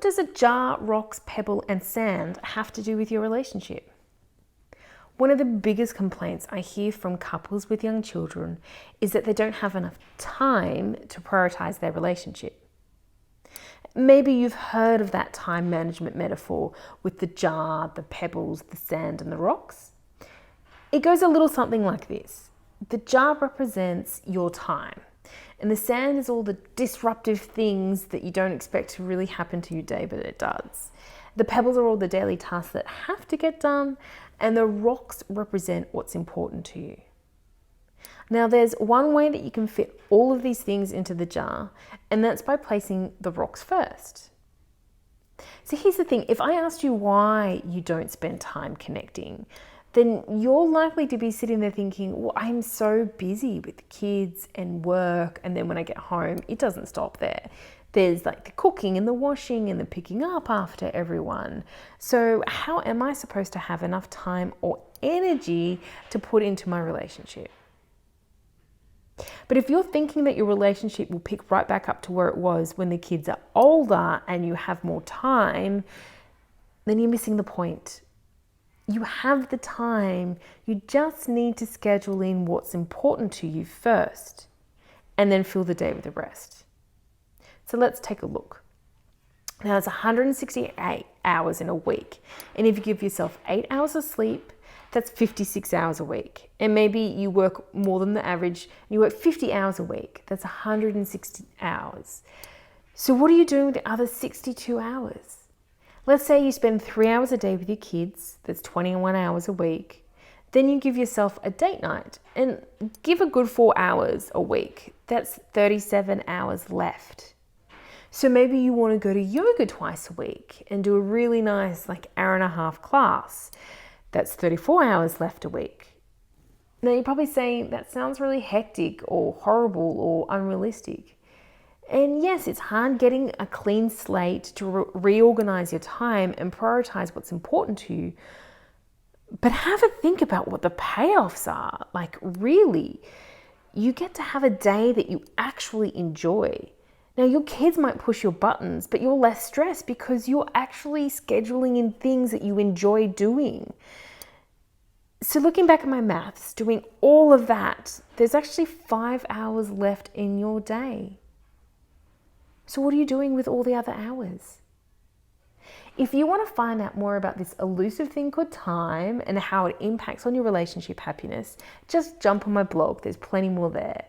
What does a jar, rocks, pebble, and sand have to do with your relationship? One of the biggest complaints I hear from couples with young children is that they don't have enough time to prioritise their relationship. Maybe you've heard of that time management metaphor with the jar, the pebbles, the sand, and the rocks. It goes a little something like this. The jar represents your time, and the sand is all the disruptive things that you don't expect to really happen to your day, but it does. The pebbles are all the daily tasks that have to get done, and the rocks represent what's important to you. Now, there's one way that you can fit all of these things into the jar, and that's by placing the rocks first. So here's the thing, if I asked you why you don't spend time connecting, then you're likely to be sitting there thinking, well, I'm so busy with kids and work, and then when I get home, it doesn't stop there. There's like the cooking and the washing and the picking up after everyone. So how am I supposed to have enough time or energy to put into my relationship? But if you're thinking that your relationship will pick right back up to where it was when the kids are older and you have more time, then you're missing the point. You have the time, you just need to schedule in what's important to you first and then fill the day with the rest. So let's take a look. Now it's 168 hours in a week. And if you give yourself 8 hours of sleep, that's 56 hours a week. And maybe you work more than the average, and you work 50 hours a week. That's 160 hours. So what are you doing with the other 62 hours? Let's say you spend 3 hours a day with your kids, that's 21 hours a week. Then you give yourself a date night and give a good 4 hours a week. That's 37 hours left. So maybe you want to go to yoga twice a week and do a really nice hour-and-a-half class. That's 34 hours left a week. Now you're probably saying that sounds really hectic or horrible or unrealistic. And yes, it's hard getting a clean slate to reorganize your time and prioritize what's important to you. But have a think about what the payoffs are. Really, you get to have a day that you actually enjoy. Now, your kids might push your buttons, but you're less stressed because you're actually scheduling in things that you enjoy doing. So looking back at my maths, doing all of that, there's actually 5 hours left in your day. So what are you doing with all the other hours? If you want to find out more about this elusive thing called time and how it impacts on your relationship happiness, just jump on my blog. There's plenty more there.